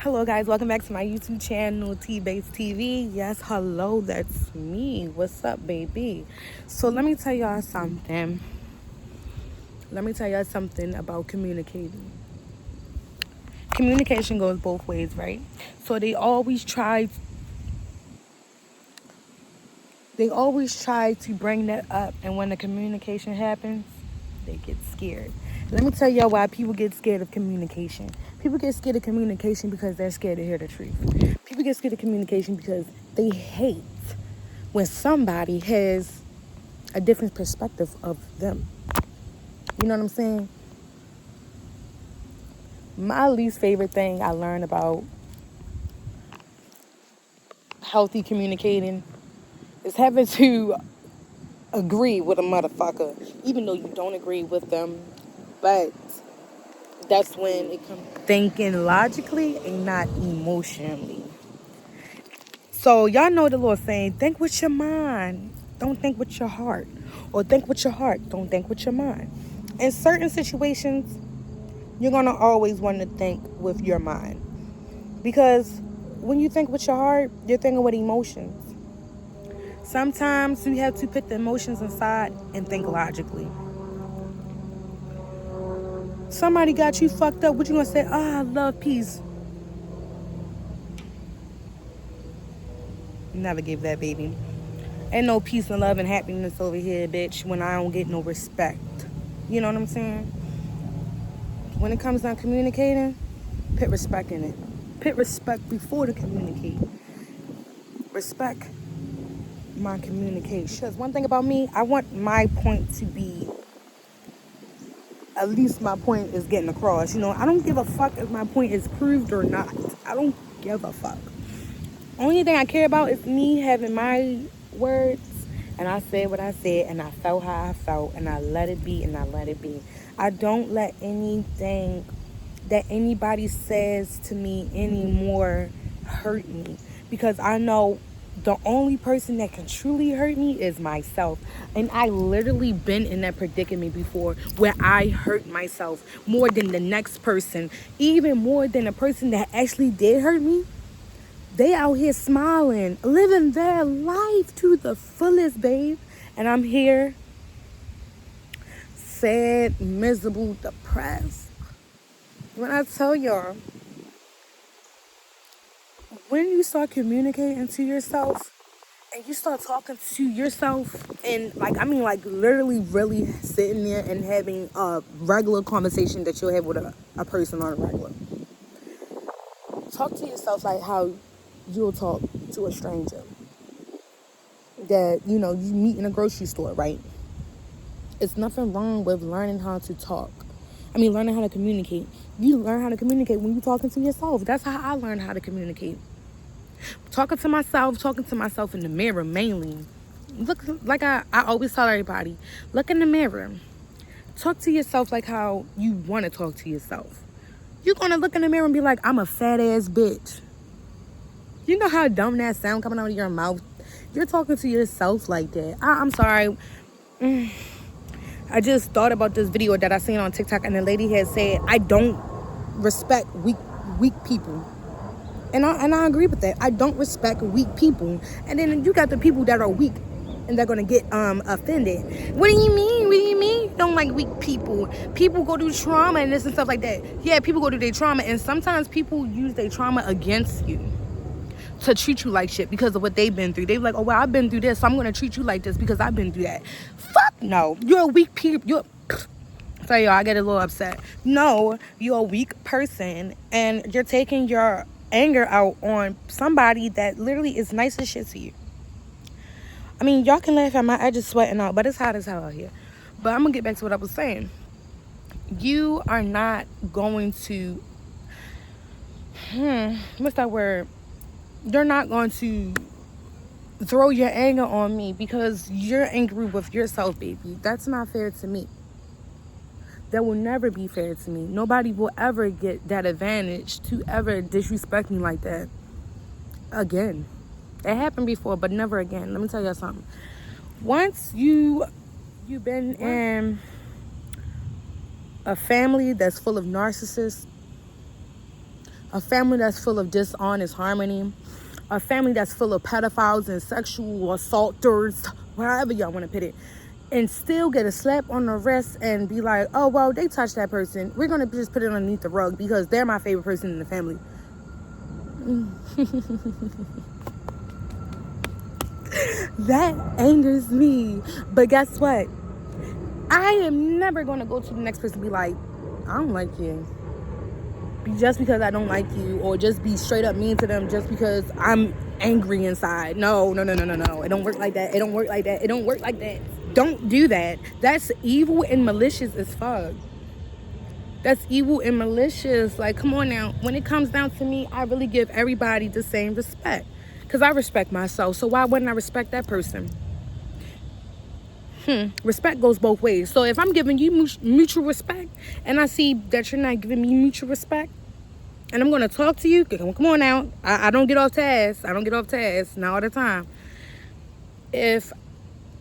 Hello guys, welcome back to my YouTube channel, T-Base TV. Yes, hello, that's me. What's up, baby? So let me tell y'all something. About communicating. Communication goes both ways, right? So they always try to bring that up, and when the communication happens, they get scared. Let me tell y'all why people get scared of communication. People get scared of communication because they're scared to hear the truth. People get scared of communication because they hate when somebody has a different perspective of them. You know what I'm saying? My least favorite thing I learned about healthy communicating is having to agree with a motherfucker, even though you don't agree with them. But that's when it comes thinking logically and not emotionally. So y'all know the Lord saying, think with your mind, don't think with your heart. Or think with your heart, don't think with your mind. In certain situations, you're going to always want to think with your mind. Because when you think with your heart, you're thinking with emotions. Sometimes you have to put the emotions aside and think logically. Somebody got you fucked up. What you gonna say? I love peace. Never give that, baby. Ain't no peace and love and happiness over here, bitch, when I don't get no respect. You know what I'm saying? When it comes down communicating, put respect in it. Put respect before to communicate. Respect my communication. One thing about me, I want my point to be, at least my point is getting across. You know, I don't give a fuck if my point is proved or not. I don't give a fuck. Only thing I care about is me having my words, and I said what I said, and I felt how I felt, and I let it be, and I let it be. I don't let anything that anybody says to me anymore hurt me, because I know the only person that can truly hurt me is myself. And I literally been in that predicament before where I hurt myself more than the next person, even more than the person that actually did hurt me. They out here smiling, living their life to the fullest, babe. And I'm here, sad, miserable, depressed. When I tell y'all, when you start communicating to yourself and you start talking to yourself and like literally really sitting there and having a regular conversation that you'll have with a person on a regular. Talk to yourself like how you'll talk to a stranger that, you meet in a grocery store, right? It's nothing wrong with learning how to talk. Learning how to communicate. You learn how to communicate when you're talking to yourself. That's how I learned how to communicate. Talking to myself in the mirror mainly. Look, like I always tell everybody, look in the mirror. Talk to yourself like how you want to talk to yourself. You're going to look in the mirror and be like, I'm a fat ass bitch. You know how dumb that sound coming out of your mouth? You're talking to yourself like that. I'm sorry. I just thought about this video that I seen on TikTok, and the lady had said, I don't respect weak people. And I agree with that. I don't respect weak people. And then you got the people that are weak and they're gonna get offended. What do you mean? What do you mean you don't like weak people? People go through trauma and this and stuff like that. Yeah, people go through their trauma, and sometimes people use their trauma against you to treat you like shit because of what they've been through. They're like, oh, well, I've been through this, so I'm gonna treat you like this because I've been through that. Fuck no. You're a weak people. Sorry, y'all, I get a little upset. No, you're a weak person, and you're taking your anger out on somebody that literally is nice as shit to you. Y'all can laugh at my edges sweating out, but it's hot as hell out here. But I'm gonna get back to what I was saying. You are not going to what's that word? You're not going to throw your anger on me because you're angry with yourself, baby. That's not fair to me. That will never be fair to me. Nobody will ever get that advantage to ever disrespect me like that again. It happened before, but never again. Let me tell you something. Once you've been in a family that's full of narcissists, a family that's full of dishonest harmony, a family that's full of pedophiles and sexual assaulters, wherever y'all want to put it, and still get a slap on the wrist and be like, oh, well, they touched that person. We're going to just put it underneath the rug because they're my favorite person in the family. That angers me. But guess what? I am never going to go to the next person and be like, I don't like you. Just because I don't like you, or just be straight up mean to them just because I'm angry inside. No. It don't work like that. It don't work like that. It don't work like that. Don't do that. That's evil and malicious as fuck. That's evil and malicious. Like, come on now. When it comes down to me, I really give everybody the same respect. Because I respect myself. So why wouldn't I respect that person? Respect goes both ways. So if I'm giving you mutual respect and I see that you're not giving me mutual respect, and I'm going to talk to you, come on now. I don't get off task. I don't get off task, not all the time. If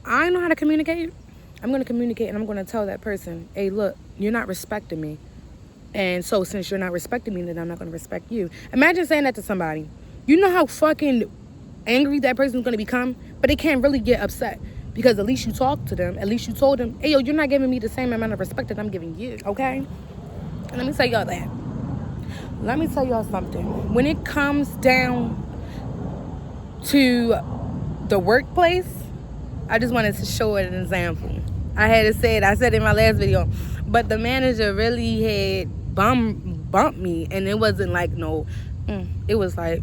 I know how to communicate, I'm going to communicate and I'm going to tell that person, hey, look, you're not respecting me. And so since you're not respecting me, then I'm not going to respect you. Imagine saying that to somebody. You know how fucking angry that person's going to become, but they can't really get upset. Because at least you talked to them. At least you told them, hey, yo, you're not giving me the same amount of respect that I'm giving you, okay? And let me tell y'all that. Let me tell y'all something. When it comes down to the workplace, I just wanted to show it an example. I had to say it. I said it in my last video. But the manager really had bumped me. And it wasn't like no. It was like,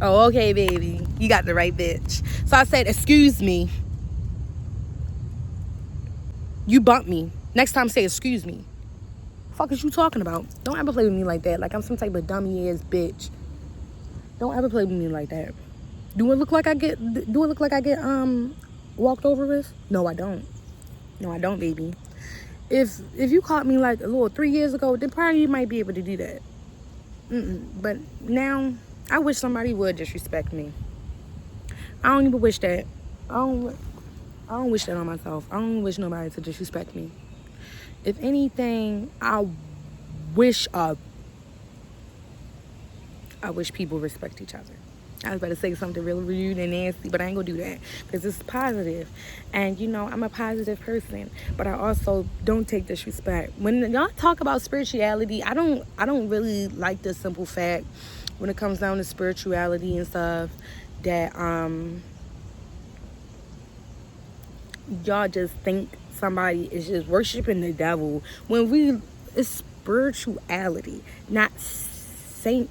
oh, okay, baby. You got the right bitch. So I said, excuse me. You bumped me. Next time say, excuse me. Fuck is you talking about? Don't ever play with me like that. Like I'm some type of dummy ass bitch. Don't ever play with me like that. Do it look like I get walked over with? No, I don't. No, I don't, baby. If you caught me like a little 3 years ago, then probably you might be able to do that. But now I wish somebody would disrespect me. I don't even wish that. I don't wish that on myself. I don't wish nobody to disrespect me. If anything, I wish people respect each other. I was about to say something really rude and nasty, but I ain't gonna do that because it's positive. And you know, I'm a positive person, but I also don't take disrespect. When y'all talk about spirituality, I don't really like the simple fact when it comes down to spirituality and stuff that y'all just think somebody is just worshiping the devil when it's spirituality, not sanitist.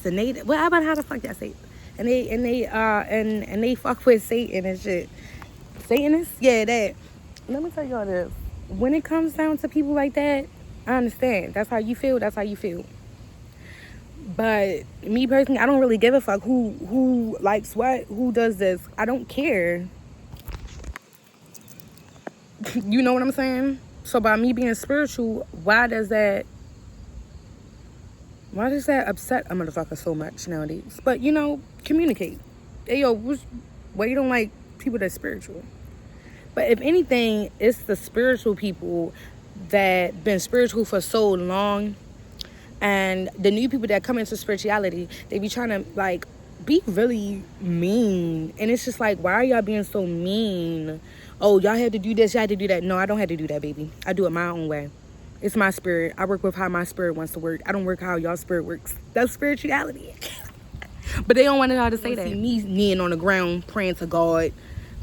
Well, how about how the fuck that say? And they fuck with Satan and shit. Satanists? Yeah, that. Let me tell y'all this. When it comes down to people like that, I understand. That's how you feel. That's how you feel. But me personally, I don't really give a fuck who likes what, who does this. I don't care. You know what I'm saying? So by me being spiritual, why does that upset a motherfucker so much nowadays? But you know, communicate. Hey yo, why you don't like people that's spiritual? But if anything, it's the spiritual people that been spiritual for so long, and the new people that come into spirituality, they be trying to like be really mean, and it's just like, why are y'all being so mean? Oh, y'all had to do this, y'all had to do that. No, I don't have to do that, baby. I do it my own way. It's my spirit. I work with how my spirit wants to work. I don't work how y'all spirit works. That's spirituality. But they don't want y'all to say that. Me kneeling on the ground, praying to God.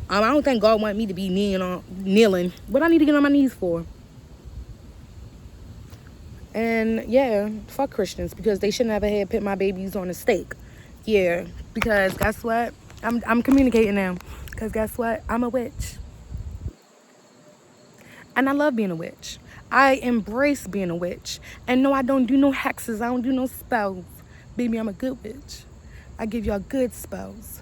I don't think God want me to be kneeling. What I need to get on my knees for? And yeah, fuck Christians, because they should never have put my babies on a stake. Yeah, because guess what? I'm communicating now. Because guess what? I'm a witch. And I love being a witch. I embrace being a witch. And no, I don't do no hexes. I don't do no spells. Baby, I'm a good witch. I give y'all good spells.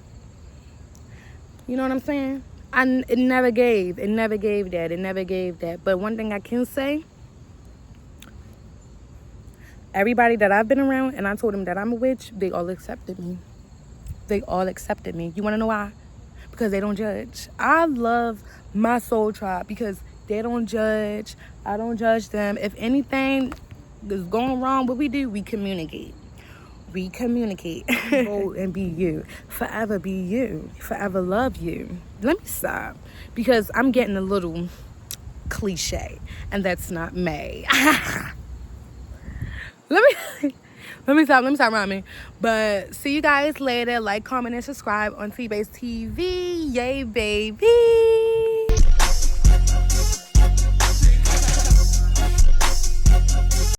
You know what I'm saying? It never gave that. But one thing I can say, everybody that I've been around and I told them that I'm a witch, they all accepted me. You want to know why? Because they don't judge. I love my soul tribe because they don't judge. I don't judge them. If anything, is going wrong, what we do, we communicate. We communicate. Go and be you. Forever be you. Forever love you. Let me stop, because I'm getting a little cliche, and that's not me. Let me stop rhyming. But see you guys later. Like, comment, and subscribe on T-Base TV. Yay, baby.